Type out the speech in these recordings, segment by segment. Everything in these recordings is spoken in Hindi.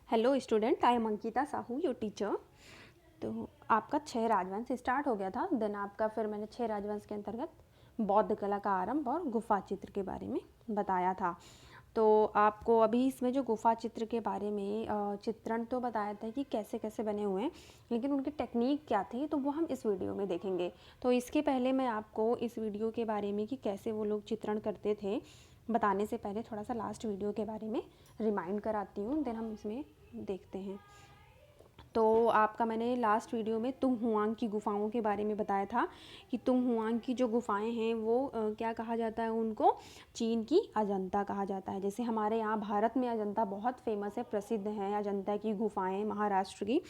Hello student, I am Ankita Sahu your teacher. तो आपका 6 राजवंश स्टार्ट हो गया था। देन आपका फिर मैंने 6 राजवंश के अंतर्गत बौद्ध कला का आरंभ और गुफा चित्र के बारे में बताया था। तो आपको अभी इसमें जो गुफा चित्र के बारे में चित्रण तो बताया था कि कैसे कैसे बने हुए हैं, लेकिन उनकी टेक्निक क्या थी तो वो हम इस वीडियो में देखेंगे। तो इसके पहले मैं आपको इस वीडियो के बारे में कि कैसे वो लोग चित्रण करते थे बताने से पहले थोड़ा सा लास्ट वीडियो के बारे में रिमाइंड कराती हूँ। देन हम इसमें देखते हैं। तो आपका मैंने लास्ट वीडियो में तुंग हुआंग की गुफाओं के बारे में बताया था कि तुंग हुआंग की जो गुफाएं हैं वो क्या कहा जाता है, उनको चीन की अजंता कहा जाता है। जैसे हमारे यहाँ भारत में अजंता बहुत फेमस है, प्रसिद्ध है अजंता की गुफाएं महाराष्ट्र की,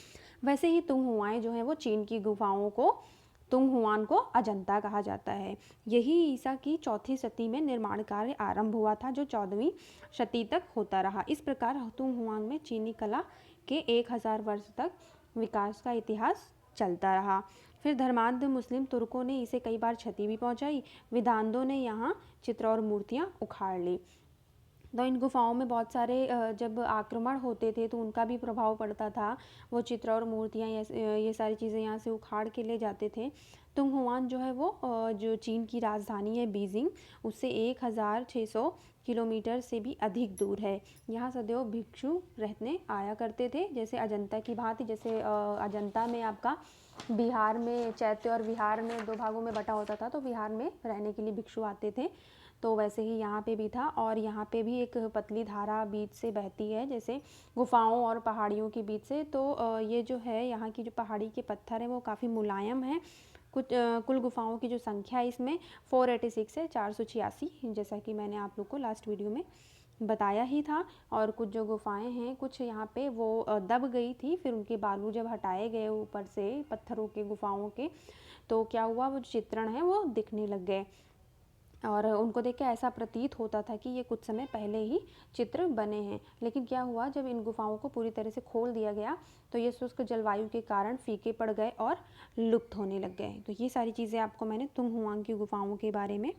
वैसे ही तुंग हुआएं जो है वो चीन की गुफाओं को तुंग हुआन को अजंता कहा जाता है। यही ईसा की 4वीं शती में निर्माण कार्य आरंभ हुआ था, जो 14वीं शती तक होता रहा। इस प्रकार तुंग हुआंग में चीनी कला के 1000 वर्ष तक विकास का इतिहास चलता रहा। फिर धर्मांध मुस्लिम तुर्कों ने इसे कई बार क्षति भी पहुंचाई। विदांतों ने यहाँ चित्र और मूर्तियाँ उखाड़ ली। तो इन गुफाओं में बहुत सारे जब आक्रमण होते थे तो उनका भी प्रभाव पड़ता था। वो चित्र और मूर्तियाँ ये सारी चीज़ें यहाँ से उखाड़ के ले जाते थे। तुंग हुआन जो है वो जो चीन की राजधानी है बीजिंग, उससे 1600 किलोमीटर से भी अधिक दूर है। यहाँ सदैव भिक्षु रहने आया करते थे, जैसे अजंता की भांति। जैसे अजंता में आपका बिहार में चैत्य और विहार में 2 भागों में बटा होता था, तो विहार में रहने के लिए भिक्षु आते थे। तो वैसे ही यहाँ पे भी था, और यहाँ पे भी एक पतली धारा बीच से बहती है, जैसे गुफाओं और पहाड़ियों के बीच से। तो ये जो है यहाँ की जो पहाड़ी के पत्थर हैं वो काफ़ी मुलायम है। कुल गुफाओं की जो संख्या है इसमें 486 है, 486, जैसा कि मैंने आप लोग को लास्ट वीडियो में बताया ही था। और कुछ जो गुफाएं हैं, कुछ यहाँ पे वो दब गई थी, फिर उनके बालू जब हटाए गए ऊपर से पत्थरों के गुफाओं के, तो क्या हुआ, वो चित्रण है वो दिखने लग गए। और उनको देख के ऐसा प्रतीत होता था कि ये कुछ समय पहले ही चित्र बने हैं। लेकिन क्या हुआ, जब इन गुफाओं को पूरी तरह से खोल दिया गया तो ये शुष्क जलवायु के कारण फीके पड़ गए और लुप्त होने लग गए। तो ये सारी चीज़ें आपको मैंने तुंग हुआंग की गुफाओं के बारे में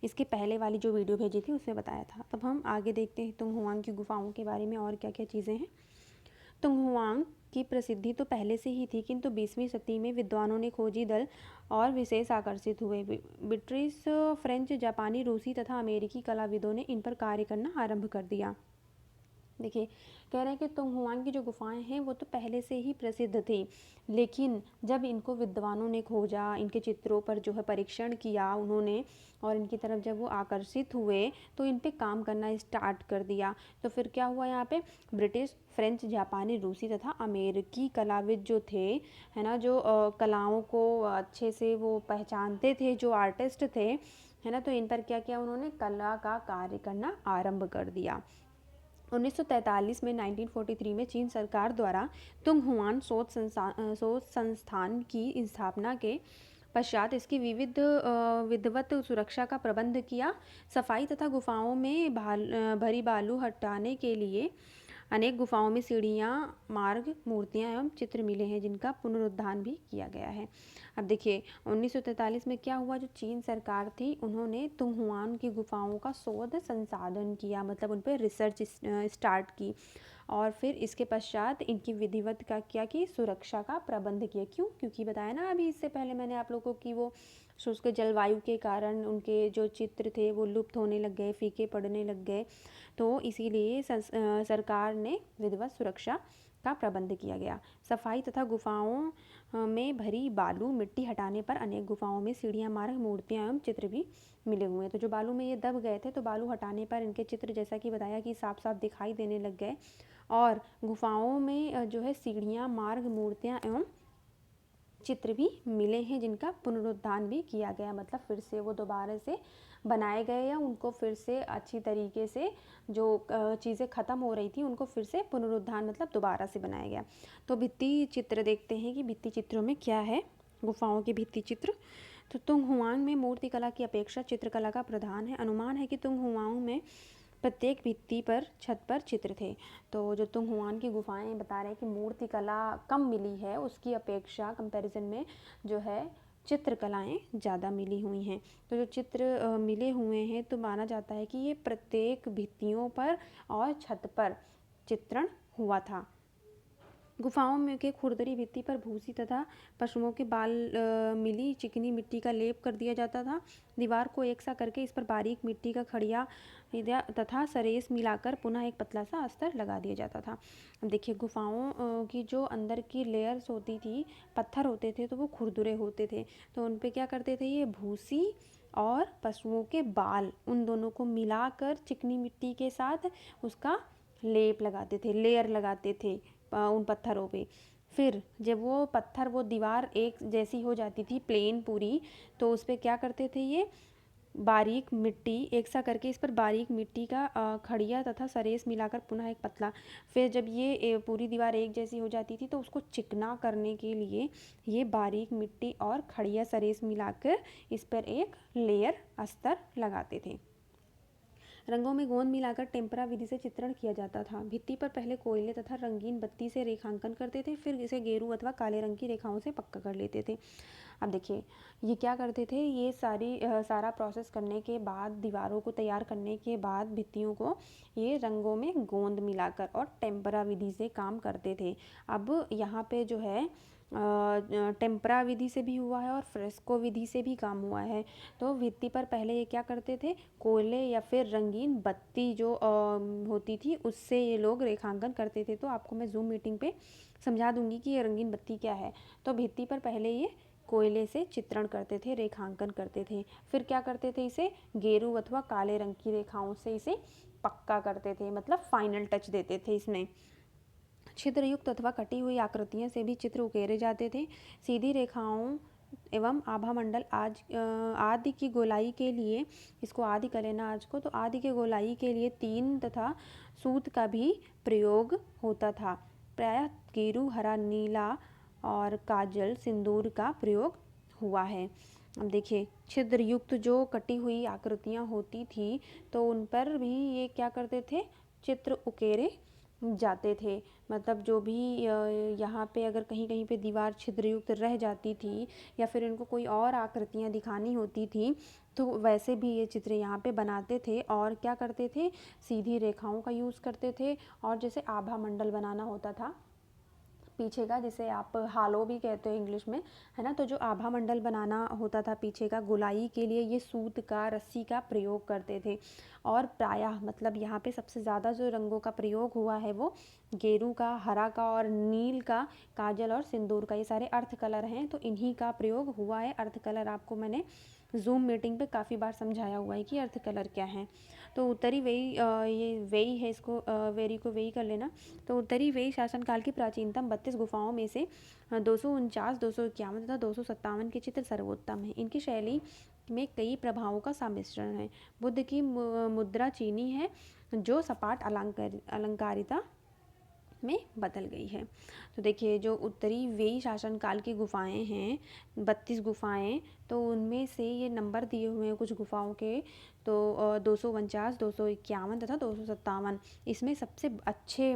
इसके पहले वाली जो वीडियो भेजी थी उसमें बताया था। तब हम आगे देखते हैं तुंग हुआंग की गुफाओं के बारे में और क्या क्या चीज़ें हैं। तुंग हुआंग की प्रसिद्धि तो पहले से ही थी, किंतु 20वीं शती में विद्वानों ने खोजी दल और विशेष आकर्षित हुए। ब्रिटिश, फ्रेंच, जापानी, रूसी तथा अमेरिकी कलाविदों ने इन पर कार्य करना आरंभ कर दिया। देखिए, कह रहे हैं कि तुंग हुआंग की जो गुफाएं हैं वो तो पहले से ही प्रसिद्ध थी, लेकिन जब इनको विद्वानों ने खोजा, इनके चित्रों पर जो है परीक्षण किया उन्होंने, और इनकी तरफ जब वो आकर्षित हुए तो इन पे काम करना स्टार्ट कर दिया। तो फिर क्या हुआ, यहाँ पे ब्रिटिश, फ्रेंच, जापानी, रूसी तथा अमेरिकी कलाविद जो थे, है ना, जो कलाओं को अच्छे से वो पहचानते थे, जो आर्टिस्ट थे, है ना, तो इन पर क्या किया, उन्होंने कला का कार्य करना आरंभ कर दिया। 1943 में 1943 में चीन सरकार द्वारा तुंग हुआन शोध संस्थान की स्थापना के पश्चात इसकी विधिवत सुरक्षा का प्रबंध किया। सफाई तथा गुफाओं में भरी बालू हटाने के लिए अनेक गुफाओं में सीढ़ियाँ, मार्ग, मूर्तियाँ एवं चित्र मिले हैं, जिनका पुनरुद्धार भी किया गया है। अब देखिए, 1943 में क्या हुआ, जो चीन सरकार थी उन्होंने तुंग हुआन की गुफाओं का शोध संसाधन किया, मतलब उन पर रिसर्च स्टार्ट की, और फिर इसके पश्चात इनकी विधिवत का क्या की सुरक्षा का प्रबंध किया। क्यों? क्योंकि बताया ना अभी इससे पहले मैंने आप लोगों को कि वो शुष्क जलवायु के कारण उनके जो चित्र थे वो लुप्त होने लग गए, फीके पड़ने लग गए। तो इसीलिए सरकार ने विधिवत सुरक्षा का प्रबंध किया गया। सफाई तथा गुफाओं में भरी बालू मिट्टी हटाने पर अनेक गुफाओं में सीढ़ियाँ, मार्ग, मूर्तियाँ एवं चित्र भी मिले हुए हैं। तो जो बालू में ये दब गए थे, तो बालू हटाने पर इनके चित्र, जैसा कि बताया, कि साफ साफ दिखाई देने लग गए। और गुफाओं में जो है सीढ़ियाँ, मार्ग, मूर्तियाँ एवं चित्र भी मिले हैं, जिनका पुनरुद्धार भी किया गया, मतलब फिर से वो दोबारा से बनाए गए, या उनको फिर से अच्छी तरीके से जो चीज़ें ख़त्म हो रही थी उनको फिर से पुनरुद्धार, मतलब दोबारा से बनाया गया। तो भित्ति चित्र देखते हैं कि भित्ति चित्रों में क्या है, गुफाओं के भित्ति चित्र। तो तुंग हुआंग में मूर्तिकला की अपेक्षा चित्रकला का प्रधान है। अनुमान है कि तुंग हुआंग में प्रत्येक भित्ति पर, छत पर चित्र थे। तो जो तुंग हुआन की गुफाएं बता रहे हैं कि मूर्ति कला कम मिली है, उसकी अपेक्षा कंपैरिजन में जो है चित्रकलाएं ज़्यादा मिली हुई हैं। तो जो चित्र मिले हुए हैं तो माना जाता है कि ये प्रत्येक भित्तियों पर और छत पर चित्रण हुआ था। गुफाओं में के खुरदरी भित्ति पर भूसी तथा पशुओं के बाल मिली चिकनी मिट्टी का लेप कर दिया जाता था। दीवार को एक सा करके इस पर बारीक मिट्टी का खड़िया तथा सरेस मिलाकर पुनः एक पतला सा अस्तर लगा दिया जाता था। अब देखिए, गुफाओं की जो अंदर की लेयर्स होती थी, पत्थर होते थे, तो वो खुरदुरे होते थे। तो उन पे क्या करते थे, ये भूसी और पशुओं के बाल, उन दोनों को मिलाकर चिकनी मिट्टी के साथ उसका लेप लगाते थे, लेयर लगाते थे उन पत्थरों पे। फिर जब वो पत्थर, वो दीवार एक जैसी हो जाती थी, प्लेन पूरी, तो उस पर क्या करते थे, ये बारीक मिट्टी एक सा करके इस पर बारीक मिट्टी का खड़िया तथा सरेस मिलाकर पुनः एक पतला। फिर जब ये पूरी दीवार एक जैसी हो जाती थी, तो उसको चिकना करने के लिए ये बारीक मिट्टी और खड़िया सरेस मिलाकर इस पर एक लेयर अस्तर लगाते थे। रंगों में गोंद मिलाकर टेम्परा विधि से चित्रण किया जाता था। भित्ति पर पहले कोयले तथा रंगीन बत्ती से रेखांकन करते थे, फिर इसे गेरू अथवा काले रंग की रेखाओं से पक्का कर लेते थे। अब देखिए, ये क्या करते थे, ये सारा प्रोसेस करने के बाद, दीवारों को तैयार करने के बाद भित्तियों को ये रंगों में गोंद मिलाकर और टेम्परा विधि से काम करते थे। अब यहाँ पे जो है टेम्परा विधि से भी हुआ है और फ्रेस्को विधि से भी काम हुआ है। तो भित्ति पर पहले ये क्या करते थे, कोयले या फिर रंगीन बत्ती जो होती थी, उससे ये लोग रेखांकन करते थे। तो आपको मैं जूम मीटिंग पे समझा दूंगी कि ये रंगीन बत्ती क्या है। तो भित्ति पर पहले ये कोयले से चित्रण करते थे, रेखांकन करते थे। फिर क्या करते थे, इसे गेरू अथवा काले रंग की रेखाओं से इसे पक्का करते थे, मतलब फाइनल टच देते थे इसमें। छिद्रयुक्त अथवा कटी हुई आकृतियों से भी चित्र उकेरे जाते थे। सीधी रेखाओं एवं आभा मंडल आदि की गोलाई के लिए, इसको आदि कर लेना आज को, तो आदि के गोलाई के लिए तीन तथा सूत का भी प्रयोग होता था। प्रायः गेरू, हरा, नीला और काजल, सिंदूर का प्रयोग हुआ है। अब देखिए, छिद्रयुक्त जो कटी हुई आकृतियाँ होती थी, तो उन पर भी ये क्या करते थे, चित्र उकेरे जाते थे। मतलब जो भी यहाँ पे अगर कहीं कहीं पे दीवार छिद्रयुक्त रह जाती थी या फिर इनको कोई और आकृतियाँ दिखानी होती थी, तो वैसे भी ये चित्र यहाँ पे बनाते थे। और क्या करते थे, सीधी रेखाओं का यूज़ करते थे। और जैसे आभा मंडल बनाना होता था पीछे का, जिसे आप हालो भी कहते हो इंग्लिश में, है ना। तो जो आभा मंडल बनाना होता था पीछे का, गोलाई के लिए ये सूत का, रस्सी का प्रयोग करते थे। और प्रायः मतलब यहाँ पे सबसे ज़्यादा जो रंगों का प्रयोग हुआ है वो गेरू का, हरा का और नील का, काजल और सिंदूर का, ये सारे अर्थ कलर हैं, तो इन्हीं का प्रयोग हुआ है। अर्थ कलर आपको मैंने जूम मीटिंग पे काफ़ी बार समझाया हुआ है कि अर्थ कलर क्या है। तो उत्तरी वेई, ये वेई है, इसको वेरी को वेई कर लेना। तो उत्तरी वेई शासनकाल की प्राचीनतम 32 गुफाओं में से 249, 251 तथा 257 के चित्र सर्वोत्तम हैं। इनकी शैली में कई प्रभावों का सम्मिश्रण है। बुद्ध की मुद्रा चीनी है, जो सपाट अलंकारिता में बदल गई है। तो देखिए, जो उत्तरी वेई शासनकाल की गुफाएं हैं, 32 गुफाएं, तो उनमें से ये नंबर दिए हुए हैं कुछ गुफाओं के। तो 249, 251 तथा 257, इसमें सबसे अच्छे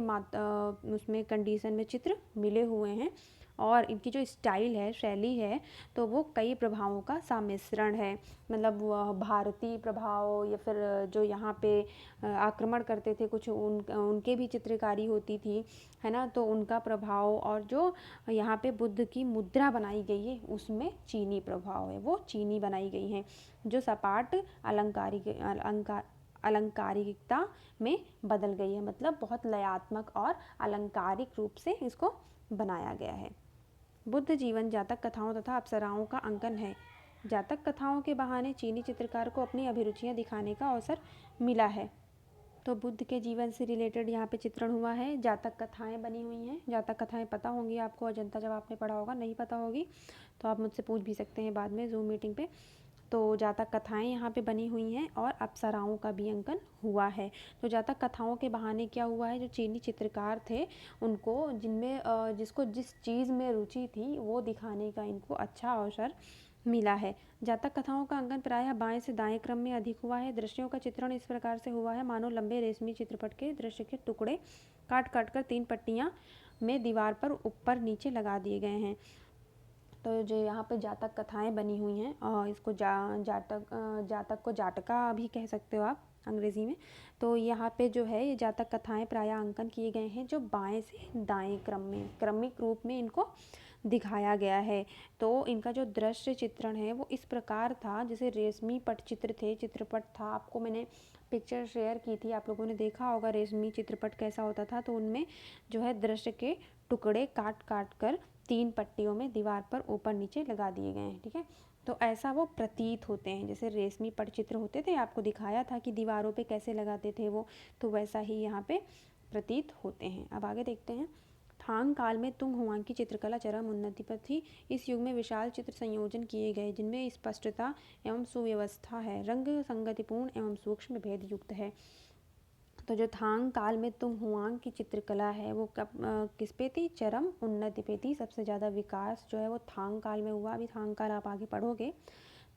उसमें कंडीशन में चित्र मिले हुए हैं। और इनकी जो स्टाइल है, शैली है, तो वो कई प्रभावों का सम्मिश्रण है। मतलब भारतीय प्रभाव या फिर जो यहाँ पे आक्रमण करते थे कुछ, उनके भी चित्रकारी होती थी, है ना। तो उनका प्रभाव, और जो यहाँ पे बुद्ध की मुद्रा बनाई गई है उसमें चीनी प्रभाव है, वो चीनी बनाई गई है, जो सपाट अलंकारिकता में बदल गई है। मतलब बहुत लयात्मक और अलंकारिक रूप से इसको बनाया गया है। बुद्ध जीवन जातक कथाओं तथा अप्सराओं का अंकन है। जातक कथाओं के बहाने चीनी चित्रकार को अपनी अभिरुचियां दिखाने का अवसर मिला है। तो बुद्ध के जीवन से रिलेटेड यहाँ पे चित्रण हुआ है, जातक कथाएं बनी हुई हैं। जातक कथाएं पता होंगी आपको, अजंता जब आपने पढ़ा होगा, नहीं पता होगी तो आप मुझसे पूछ भी सकते हैं बाद में जूम मीटिंग पे। तो जातक कथाएं यहाँ पे बनी हुई हैं और अप्सराओं का भी अंकन हुआ है। तो जातक कथाओं के बहाने क्या हुआ है, जो चीनी चित्रकार थे उनको, जिनमें जिसको जिस चीज़ में रुचि थी वो दिखाने का इनको अच्छा अवसर मिला है। जातक कथाओं का अंकन प्रायः बाएं से दाएं क्रम में अधिक हुआ है। दृश्यों का चित्रण इस प्रकार से हुआ है, मानो लंबे रेशमी चित्रपट के दृश्य के टुकड़े काट काट कर 3 पट्टियाँ में दीवार पर ऊपर नीचे लगा दिए गए हैं। तो जो यहाँ पे जातक कथाएं बनी हुई हैं, इसको जातक को जाटका भी कह सकते हो आप, अंग्रेज़ी में। तो यहाँ पे जो है ये जातक कथाएँ प्रायः अंकन किए गए हैं जो बाएं से दाएं क्रम में क्रमिक रूप में इनको दिखाया गया है। तो इनका जो दृश्य चित्रण है वो इस प्रकार था, जैसे रेशमी पटचित्र थे, चित्रपट था। आपको मैंने पिक्चर शेयर की थी, आप लोगों ने देखा होगा रेशमी चित्रपट कैसा होता था। तो उनमें जो है दृश्य के टुकड़े काट काट कर 3 पट्टियों में दीवार पर ऊपर नीचे लगा दिए गए हैं, ठीक है। तो ऐसा वो प्रतीत होते हैं, जैसे रेशमी पटचित्र होते थे, आपको दिखाया था कि दीवारों पे कैसे लगाते थे वो, तो वैसा ही यहाँ पे प्रतीत होते हैं। अब आगे देखते हैं। थांग काल में तुंग हुआंग की चित्रकला चरम उन्नति पर थी। इस युग में विशाल चित्र संयोजन किए गए जिनमें स्पष्टता एवं सुव्यवस्था है, रंग संगतिपूर्ण एवं सूक्ष्म भेद युक्त है। तो जो थांग काल में तुंग हुआंग की चित्रकला है वो किस पे थी? चरम उन्नति पे थी। सबसे ज़्यादा विकास जो है वो थांग काल में हुआ। अभी थांग काल आप आगे पढ़ोगे।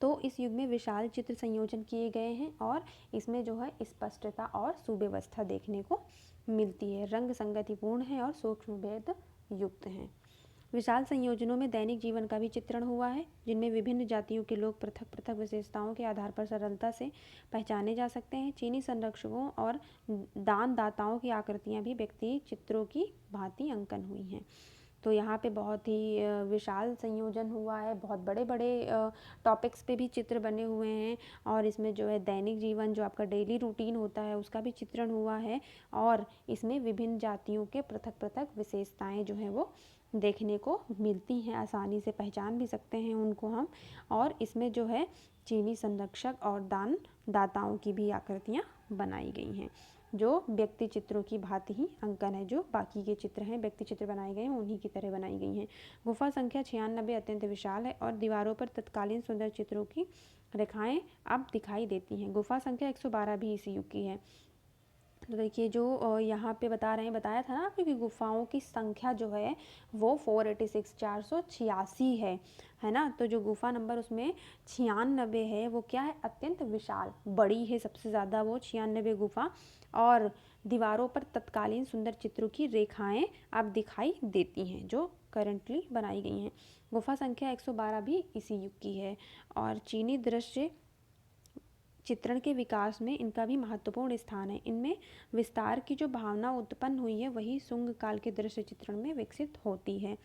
तो इस युग में विशाल चित्र संयोजन किए गए हैं और इसमें जो है स्पष्टता और सुव्यवस्था देखने को मिलती है, रंग संगतिपूर्ण है और सूक्ष्म भेद युक्त हैं। विशाल संयोजनों में दैनिक जीवन का भी चित्रण हुआ है, जिनमें विभिन्न जातियों के लोग पृथक पृथक विशेषताओं के आधार पर सरलता से पहचाने जा सकते हैं। चीनी संरक्षकों और दानदाताओं की आकृतियां भी व्यक्ति चित्रों की भांति अंकन हुई हैं। तो यहाँ पे बहुत ही विशाल संयोजन हुआ है, बहुत बड़े बड़े टॉपिक्स पे भी चित्र बने हुए हैं और इसमें जो है दैनिक जीवन जो आपका डेली रूटीन होता है उसका भी चित्रण हुआ है और इसमें विभिन्न जातियों के पृथक पृथक विशेषताएं जो हैं वो देखने को मिलती हैं, आसानी से पहचान भी सकते हैं उनको हम। और इसमें जो है चीनी संरक्षक और दाताओं की भी आकृतियाँ बनाई गई हैं, जो व्यक्ति चित्रों की भांति ही अंकन है। जो बाकी के चित्र हैं, व्यक्ति चित्र बनाए गए हैं, उन्हीं की तरह बनाई गई हैं। गुफा संख्या 96 अत्यंत विशाल है और दीवारों पर तत्कालीन सुंदर चित्रों की रेखाएं अब दिखाई देती हैं। गुफा संख्या 112 भी इसी युग की है। तो देखिए जो यहाँ पे बताया था ना आपको कि गुफाओं की संख्या जो है वो 486 486 है ना। तो जो गुफा नंबर उसमें 96 है वो क्या है? अत्यंत विशाल, बड़ी है सबसे ज़्यादा वो 96 गुफा। और दीवारों पर तत्कालीन सुंदर चित्रों की रेखाएं अब दिखाई देती हैं जो करंटली बनाई गई हैं। गुफा संख्या 112 भी इसी युग की है और चीनी दृश्य चित्रण के विकास में इनका भी महत्वपूर्ण स्थान है। इनमें विस्तार की जो भावना उत्पन्न हुई है वही शुंग काल के दृश्य चित्रण में विकसित होती है।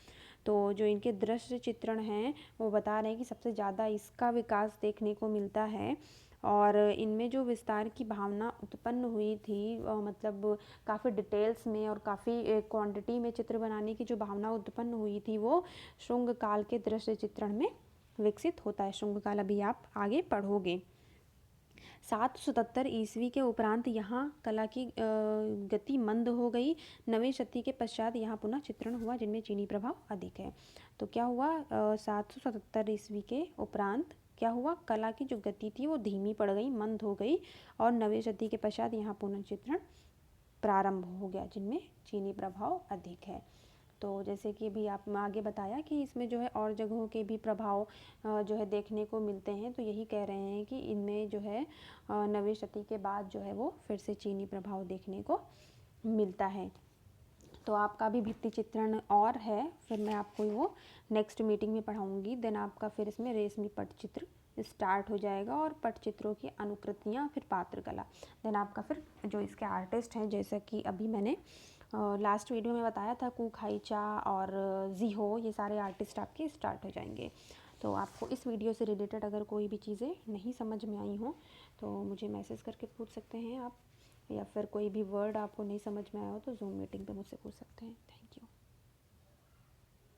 तो जो इनके दृश्य चित्रण हैं वो बता रहे हैं कि सबसे ज़्यादा इसका विकास देखने को मिलता है और इनमें जो विस्तार की भावना उत्पन्न हुई थी मतलब काफ़ी डिटेल्स में और काफ़ी क्वांटिटी में चित्र बनाने की जो भावना उत्पन्न हुई थी वो शुंग काल के दृश्य चित्रण में विकसित होता है। शुंग काल अभी आप आगे पढ़ोगे। 777 ईस्वी के उपरांत यहाँ कला की गति मंद हो गई। 9वीं शती के पश्चात यहाँ पुनः चित्रण हुआ जिनमें चीनी प्रभाव अधिक है। तो क्या हुआ? 777 ईस्वी के उपरांत क्या हुआ? कला की जो गति थी वो धीमी पड़ गई, मंद हो गई और 9वीं शती के पश्चात यहाँ पुनः चित्रण प्रारंभ हो गया जिनमें चीनी प्रभाव अधिक है। तो जैसे कि अभी आप आगे बताया कि इसमें जो है और जगहों के भी प्रभाव जो है देखने को मिलते हैं। तो यही कह रहे हैं कि इनमें जो है 9वीं शती के बाद जो है वो फिर से चीनी प्रभाव देखने को मिलता है। तो आपका भी भित्ति चित्रण और है, फिर मैं आपको वो नेक्स्ट मीटिंग में पढ़ाऊँगी। देन आपका फिर इसमें रेशमी पटचित्र स्टार्ट हो जाएगा और पटचित्रों की अनुकृतियाँ, फिर पात्रकला। देन आपका फिर जो इसके आर्टिस्ट हैं, जैसा कि अभी मैंने लास्ट वीडियो में बताया था, कू खाईचा और जीहो, ये सारे आर्टिस्ट आपके स्टार्ट हो जाएंगे। तो आपको इस वीडियो से रिलेटेड अगर कोई भी चीज़ें नहीं समझ में आई हो तो मुझे मैसेज करके पूछ सकते हैं आप, या फिर कोई भी वर्ड आपको नहीं समझ में आया हो तो जूम मीटिंग पे मुझसे पूछ सकते हैं। Thank you.